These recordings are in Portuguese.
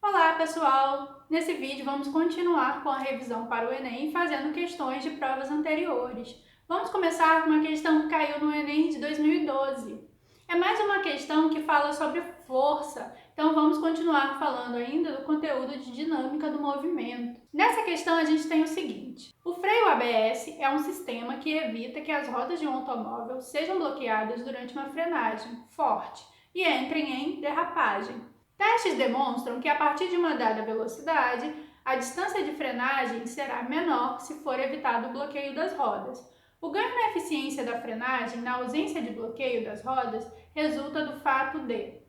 Olá, pessoal! Nesse vídeo vamos continuar com a revisão para o Enem, fazendo questões de provas anteriores. Vamos começar com uma questão que caiu no Enem de 2012. É mais uma questão que fala sobre força, então vamos continuar falando ainda do conteúdo de dinâmica do movimento. Nessa questão a gente tem o seguinte: o freio ABS é um sistema que evita que as rodas de um automóvel sejam bloqueadas durante uma frenagem forte e entrem em derrapagem. Testes demonstram que a partir de uma dada velocidade, a distância de frenagem será menor se for evitado o bloqueio das rodas. O ganho na eficiência da frenagem, na ausência de bloqueio das rodas, resulta do fato de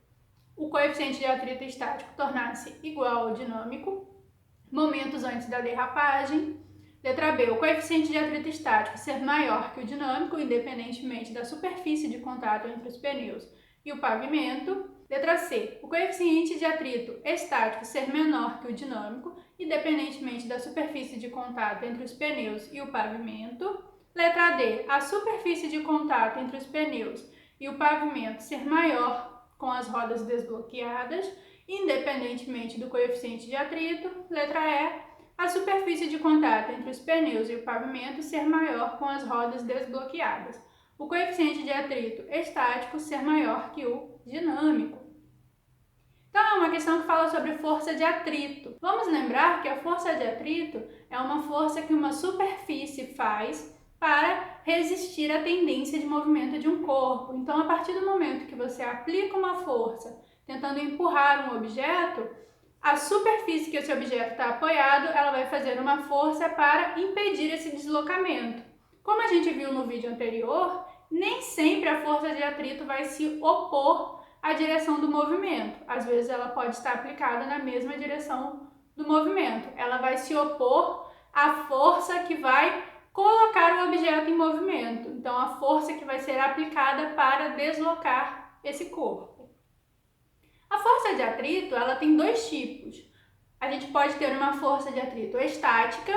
o coeficiente de atrito estático tornar-se igual ao dinâmico, momentos antes da derrapagem. Letra B, o coeficiente de atrito estático ser maior que o dinâmico, independentemente da superfície de contato entre os pneus e o pavimento. Letra C, o coeficiente de atrito estático ser menor que o dinâmico, independentemente da superfície de contato entre os pneus e o pavimento. Letra D, a superfície de contato entre os pneus e o pavimento ser maior com as rodas desbloqueadas, independentemente do coeficiente de atrito. Letra E, a superfície de contato entre os pneus e o pavimento ser maior com as rodas desbloqueadas. O coeficiente de atrito estático ser maior que o dinâmico. Então, é uma questão que fala sobre força de atrito. Vamos lembrar que a força de atrito é uma força que uma superfície faz para resistir à tendência de movimento de um corpo. Então, a partir do momento que você aplica uma força tentando empurrar um objeto, a superfície que esse objeto está apoiado, ela vai fazer uma força para impedir esse deslocamento. Como a gente viu no vídeo anterior, nem sempre a força de atrito vai se opor à direção do movimento. Às vezes ela pode estar aplicada na mesma direção do movimento. Ela vai se opor à força que vai colocar o objeto em movimento. Então, a força que vai ser aplicada para deslocar esse corpo. A força de atrito, ela tem dois tipos. A gente pode ter uma força de atrito estática,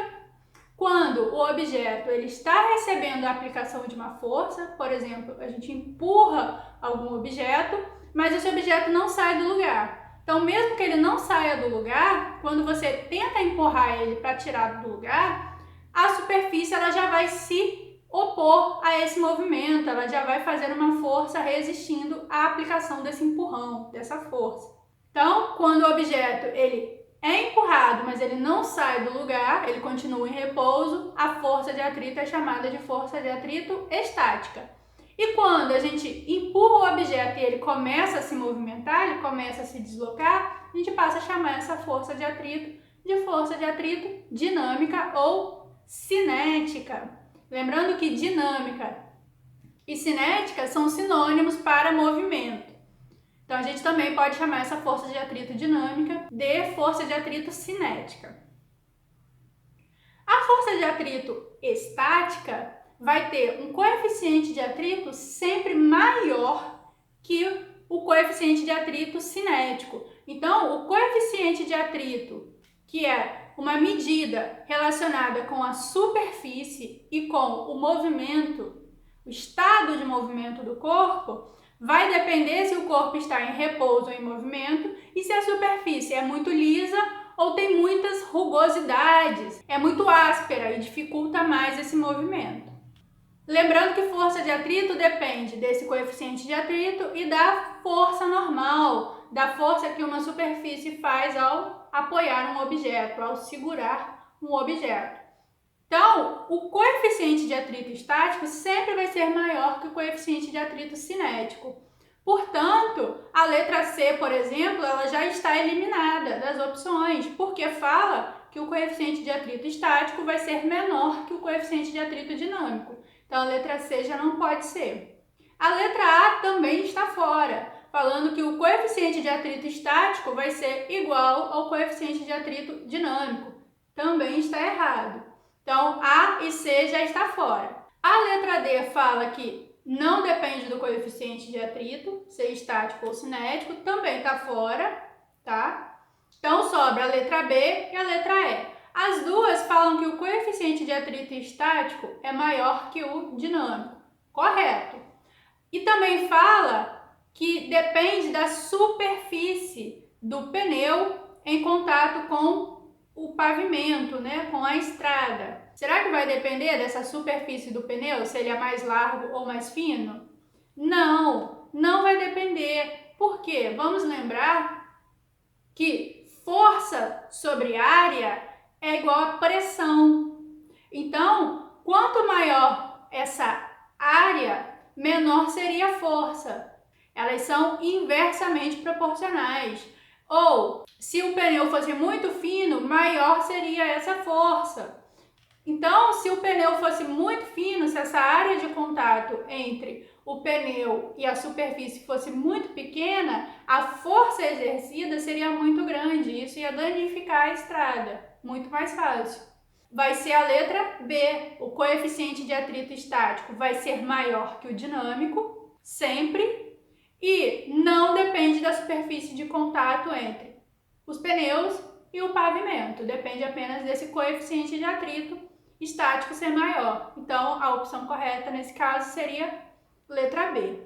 quando o objeto ele está recebendo a aplicação de uma força. Por exemplo, a gente empurra algum objeto, mas esse objeto não sai do lugar. Então, mesmo que ele não saia do lugar, quando você tenta empurrar ele para tirar do lugar, a superfície ela já vai se opor a esse movimento, ela já vai fazer uma força resistindo à aplicação desse empurrão, dessa força. Então, quando o objeto ele é empurrado, mas ele não sai do lugar, ele continua em repouso, a força de atrito é chamada de força de atrito estática. E quando a gente empurra o objeto e ele começa a se movimentar, ele começa a se deslocar, a gente passa a chamar essa força de atrito dinâmica ou cinética. Lembrando que dinâmica e cinética são sinônimos para movimento. Então, a gente também pode chamar essa força de atrito dinâmica de força de atrito cinética. A força de atrito estática vai ter um coeficiente de atrito sempre maior que o coeficiente de atrito cinético. Então, o coeficiente de atrito, que é uma medida relacionada com a superfície e com o movimento, o estado de movimento do corpo, vai depender se o corpo está em repouso ou em movimento e se a superfície é muito lisa ou tem muitas rugosidades, é muito áspera e dificulta mais esse movimento. Lembrando que força de atrito depende desse coeficiente de atrito e da força normal, da força que uma superfície faz ao apoiar um objeto, ao segurar um objeto. Então, o coeficiente de atrito estático sempre vai ser maior que o coeficiente de atrito cinético. Portanto, a letra C, por exemplo, ela já está eliminada das opções, porque fala que o coeficiente de atrito estático vai ser menor que o coeficiente de atrito dinâmico. Então, a letra C já não pode ser. A letra A também está fora, falando que o coeficiente de atrito estático vai ser igual ao coeficiente de atrito dinâmico. Também está errado. Então, A e C já está fora. A letra D fala que não depende do coeficiente de atrito, ser estático ou cinético, também está fora, tá? Então, sobra a letra B e a letra E. As duas falam que o coeficiente de atrito estático é maior que o dinâmico. Correto. E também fala que depende da superfície do pneu em contato com o pavimento, né, com a estrada. Será que vai depender dessa superfície do pneu, se ele é mais largo ou mais fino? Não, não vai depender. Por quê? Vamos lembrar que força sobre área é igual a pressão. Então, quanto maior essa área, menor seria a força. Elas são inversamente proporcionais. Ou, se o pneu fosse muito fino, maior seria essa força. Então, se o pneu fosse muito fino, se essa área de contato entre o pneu e a superfície fosse muito pequena, a força exercida seria muito grande. Isso ia danificar a estrada. Muito mais fácil. Vai ser a letra B. O coeficiente de atrito estático vai ser maior que o dinâmico, sempre. E não depende da superfície de contato entre os pneus e o pavimento. Depende apenas desse coeficiente de atrito estático ser maior. Então, a opção correta nesse caso seria letra B.